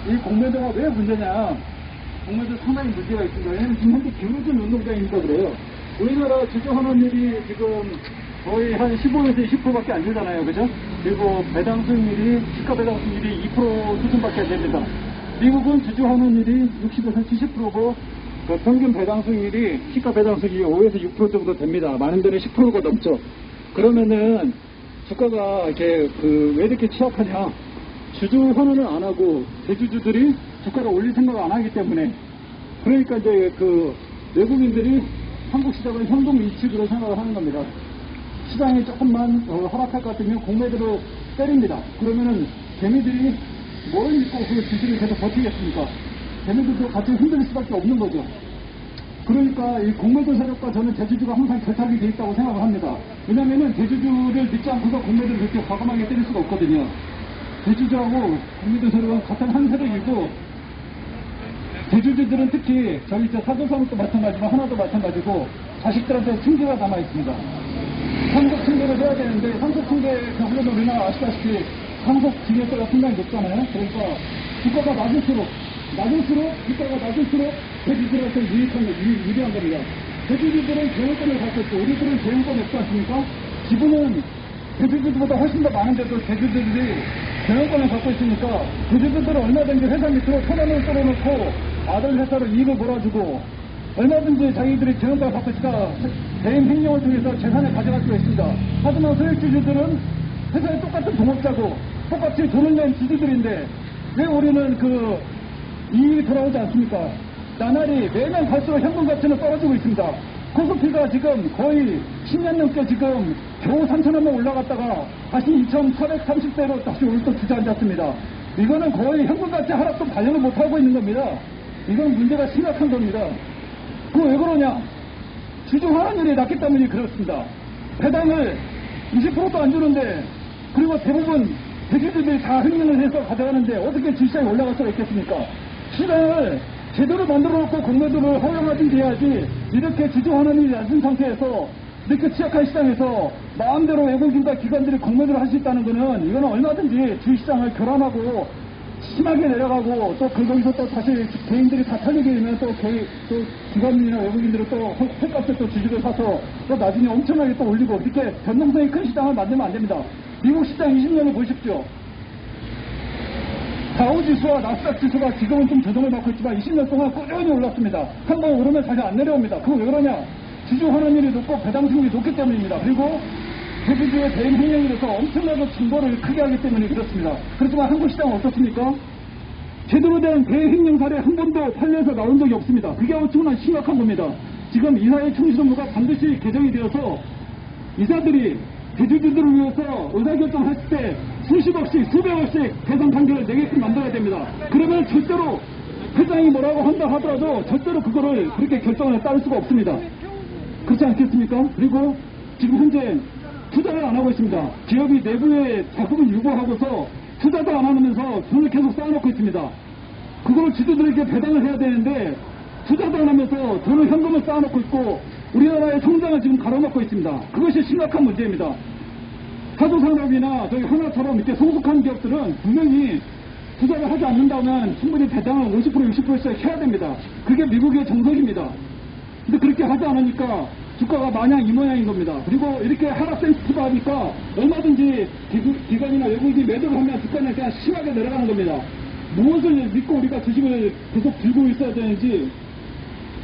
이 공매도가 왜 문제냐? 공매도 상당히 문제가 있습니다. 왜냐하면 지금 현재 김우준 운동장이니까 그래요. 우리나라 주주환원율이 지금 거의 한 15에서 20%밖에 안 되잖아요. 그죠? 그리고 배당 수익률이, 시가 배당 수익률이 2% 수준밖에 안 됩니다. 미국은 주주환원율이 60에서 70%고, 그 평균 배당 수익률이, 시가 배당 수익률이 5에서 6% 정도 됩니다. 많은 데는 10%가 넘죠. 그러면은, 주가가 이렇게 왜 이렇게 취약하냐? 주주 환원을 안 하고 대주주들이 주가를 올릴 생각을 안 하기 때문에, 그러니까 이제 외국인들이 한국 시장을 현동 이축으로 생각을 하는 겁니다. 시장이 조금만 하락할 것 같으면 공매도로 때립니다. 그러면은 개미들이 뭘 믿고 그 주식을 계속 버티겠습니까? 개미들도 같이 흔들릴 수밖에 없는 거죠. 그러니까 이 공매도 세력과 저는 대주주가 항상 결탁이 돼 있다고 생각을 합니다. 왜냐면은 대주주를 믿지 않고서 공매도를 그렇게 과감하게 때릴 수가 없거든요. 대주주하고 공매도 세력은 같은 한 세력이고, 대주주들은 특히 저희 사조산업도 마찬가지고 하나도 마찬가지고 자식들한테 층계가 남아 있습니다. 상속 층계를 해야 되는데, 상속 층계 경우는 우리나라 아시다시피 상속 증여세가 상당히 높잖아요. 그러니까 주가가 낮을수록 주가가 낮을수록 대주주로서 유리한 겁니다. 대주주들은 경영권을 갖고 있고 우리들은 경영권이 없지 않습니까? 지분은 대주주들보다 훨씬 더 많은데도 대주주들이 경영권을 갖고 있으니까 대주주들은 얼마든지 회사 밑으로 천원을 썰어놓고 아들 회사로 이익을 몰아주고 얼마든지 자기들이 경영권을 갖고 있으니까 대인 횡령을 통해서 재산을 가져갈 수가 있습니다. 하지만 소액주주들은 회사에 똑같은 동업자고 똑같이 돈을 낸 주주들인데 왜 우리는 이익이 돌아오지 않습니까? 나날이 매년 갈수록 현금 가치는 떨어지고 있습니다. 코스피가 지금 거의 10년 넘게 지금 겨우 3,000원만 올라갔다가 다시 2,430대로 다시 오늘 또 주저앉았습니다. 이거는 거의 현금 가치 하락도 반영을 못하고 있는 겁니다. 이건 문제가 심각한 겁니다. 그거 왜 그러냐? 주주 환원율이 낮기 때문에 그렇습니다. 배당을 20%도 안 주는데, 그리고 대부분 대주주들이 다 횡령을 해서 가져가는데 어떻게 주시장이 올라갈 수가 있겠습니까? 시장을 제대로 만들어 놓고 공매도를 허용하든지 해야지, 이렇게 주주 환원이 낮은 상태에서 이렇게 취약한 시장에서 마음대로 외국인과 기관들이 공매도를 할 수 있다는 거는, 이거는 얼마든지 주식시장을 교란하고 심하게 내려가고 또 거기서 또 다시 개인들이 다 털리게 되면 또 기관이나 외국인들은 또 헐값에 또 주식을 사서 또 나중에 엄청나게 또 올리고, 이렇게 변동성이 큰 시장을 만들면 안 됩니다. 미국 시장 20년을 보십시오. 다우지수와 나스닥 지수가 지금은 좀 조정을 받고 있지만 20년 동안 꾸준히 올랐습니다. 한 번 오르면 다시 안 내려옵니다. 그거 왜 그러냐? 주주 환원율이 높고 배당 수익이 높기 때문입니다. 그리고 대주주의 대인 횡령이 돼서 엄청나게 증거를 크게 하기 때문에 그렇습니다. 그렇지만 한국 시장은 어떻습니까? 제대로 된 대횡령 사례 한 번도 판례에서 나온 적이 없습니다. 그게 엄청난 심각한 겁니다. 지금 이사회 총수정부가 반드시 개정이 되어서 이사들이 대주주들을 위해서 의사결정을 했을 때 수십억씩 수백억씩 배상 판결을 내게끔 만들어야 됩니다. 그러면 절대로 회장이 뭐라고 한다 하더라도 절대로 그거를 그렇게 결정을 따를 수가 없습니다. 그렇지 않겠습니까? 그리고 지금 현재 투자를 안 하고 있습니다. 기업이 내부에 자금을 유보하고서 투자도 안 하면서 돈을 계속 쌓아놓고 있습니다. 그걸 주주들에게 배당을 해야 되는데 투자도 안 하면서 돈을 현금을 쌓아놓고 있고 우리나라의 성장을 지금 가로막고 있습니다. 그것이 심각한 문제입니다. 사조산업이나 저희 하나처럼 이렇게 성숙한 기업들은 분명히 투자를 하지 않는다면 충분히 배당을 50% 60%씩 해야 됩니다. 그게 미국의 정석입니다. 근데 그렇게 하지 않으니까 주가가 마냥 이 모양인 겁니다. 그리고 이렇게 하락 센스티브하니까 얼마든지 기관이나 외국인이 매도를 하면 주가는 그냥 심하게 내려가는 겁니다. 무엇을 믿고 우리가 주식을 계속 들고 있어야 되는지,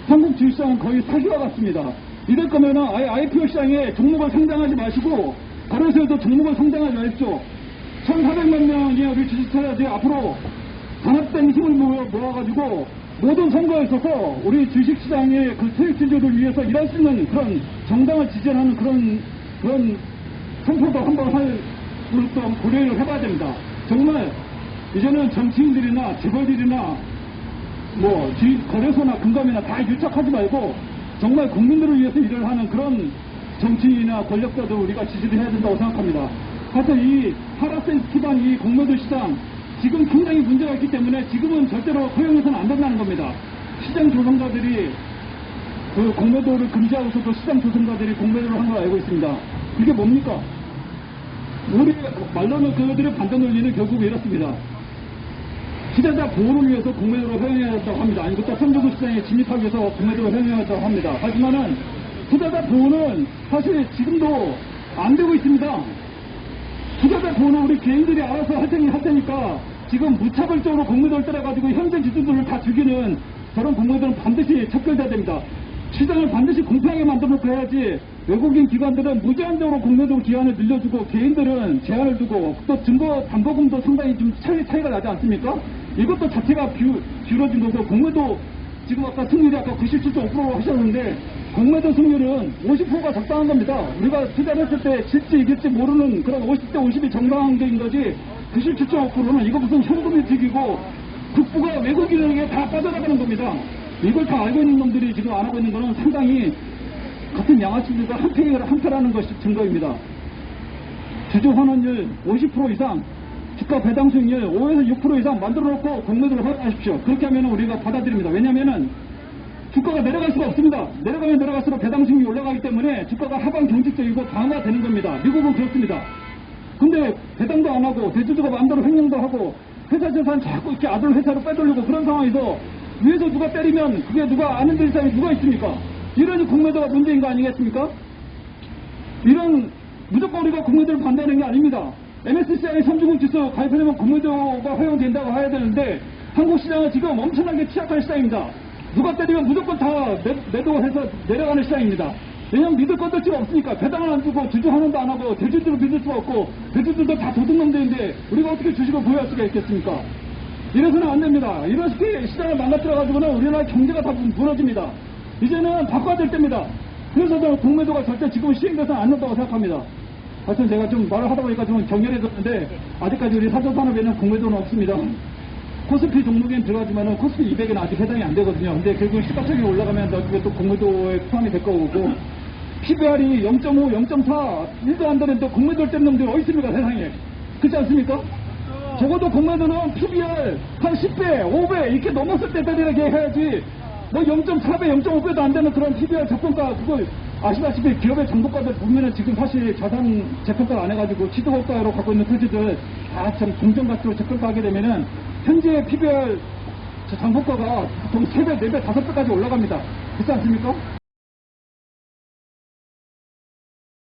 한국 주식시장은 거의 사기와 같습니다. 이럴 거면은 아예 IPO 시장에 종목을 상장하지 마시고 가로세에도 종목을 상장하지 마십시오. 1,400만 명이 우리 주식투자자들이 앞으로 단합된 힘을 모아가지고 모든 선거에 있어서 우리 주식시장의 그 수익주주를 위해서 일할 수 있는 그런 정당을 지지하는 그런 선포도 한번 할 고려를 해봐야 됩니다. 정말 이제는 정치인들이나 재벌들이나 거래소나 금감이나 다 유착하지 말고 정말 국민들을 위해서 일을 하는 그런 정치인이나 권력자도 우리가 지지를 해야 된다고 생각합니다. 하여튼 이 하락센 기반 이 공매도 시장 지금 굉장히 문제가 있기 때문에 지금은 절대로 허용해서는 안 된다는 겁니다. 시장 조성가들이 그 공매도를 금지하고서도 시장 조성가들이 공매도를 한 걸 알고 있습니다. 이게 뭡니까? 우리 말로는 그들의 반대 논리는 결국 이렇습니다. 투자자 보호를 위해서 공매도를 허용해야 한다고 합니다. 아니, 또 선조구 시장에 진입하기 위해서 공매도를 허용해야 한다고 합니다. 하지만은 투자자 보호는 사실 지금도 안 되고 있습니다. 투자자 보호는 우리 개인들이 알아서 할 테니까 지금 무차별적으로 공매도를 때려가지고 현재 기준들을 다 죽이는 저런 공매도는 반드시 척결돼야 됩니다. 시장을 반드시 공평하게 만들어놓고 해야지 외국인 기관들은 무제한적으로 공매도 기한을 늘려주고 개인들은 제한을 두고 또 증거 담보금도 상당히 좀 차이가 나지 않습니까? 이것도 자체가 기울어진 거고 공매도 지금 아까 승률이 아까 97.5% 하셨는데 공매도 승률은 50%가 적당한 겁니다. 우리가 투자를 했을 때 질지 이길지 모르는 그런 50대 50이 정당한 것이 97.5%는 이거 무슨 현금이 튀기고 국부가 외국인에게 다 빠져나가는 겁니다. 이걸 다 알고 있는 놈들이 지금 안 하고 있는 거는 상당히 같은 양아치들과 한패라는 것이 증거입니다. 주주 환원율 50% 이상, 주가 배당 수익률 5에서 6% 이상 만들어 놓고 공매도를 허용하십시오. 그렇게 하면 우리가 받아들입니다. 왜냐하면 주가가 내려갈 수가 없습니다. 내려가면 내려갈수록 배당 수익률이 올라가기 때문에 주가가 하방 경직적이고 방어되는 겁니다. 미국은 그렇습니다. 근데 배당도 안 하고 대주주가 마음대로 횡령도 하고 회사 재산 자꾸 이렇게 아들 회사로 빼돌리고 그런 상황에서 위에서 누가 때리면 그게 누가 아는 데 사람이 누가 있습니까? 이러니 공매도가 문제인 거 아니겠습니까? 이런 무조건 우리가 공매도를 반대하는 게 아닙니다. MSCI 선진국 지수 가입하려면 공매도가 허용된다고 해야 되는데 한국 시장은 지금 엄청나게 취약한 시장입니다. 누가 때리면 무조건 다 매도해서 내려가는 시장입니다. 왜냐면 믿을 건들지가 없으니까 배당을 안 주고 주주 환원도 안 하고 대주주를 믿을 수가 없고 대주주도 다 도둑놈들인데 우리가 어떻게 주식을 보유할 수가 있겠습니까? 이래서는 안 됩니다. 이렇게 시장을 망가뜨려가지고는 우리나라 경제가 다 무너집니다. 이제는 바꿔야 될 때입니다. 그래서 저 공매도가 절대 지금 시행돼서는 안 된다고 생각합니다. 하여튼 제가 좀 말을 하다 보니까 좀 격렬해졌는데 아직까지 우리 사조산업에는 공매도는 없습니다. 코스피 종목에는 들어가지만은 코스피 200에는 아직 해당이 안 되거든요. 근데 결국 시가총액이 올라가면 나중에 또 공매도에 포함이 될 거고 PBR이 0.5, 0.4 1도 안 되는데 공매도를 뗀 놈들이 어디 있습니까 세상에. 그렇지 않습니까? 적어도 공매도는 PBR 한 10배, 5배 이렇게 넘었을 때 때리게 해야지 뭐 0.4배, 0.5배도 안 되는 그런 PBR 적정가 그걸 아시다시피 기업의 장부가들 보면은 지금 사실 자산 재평가를 안 해가지고 취득업가로 갖고 있는 토지들 다 참 공정가치로 재평가하게 되면은 현재 PBR 장부가가 보통 3배, 4배, 5배까지 올라갑니다. 그렇지 않습니까?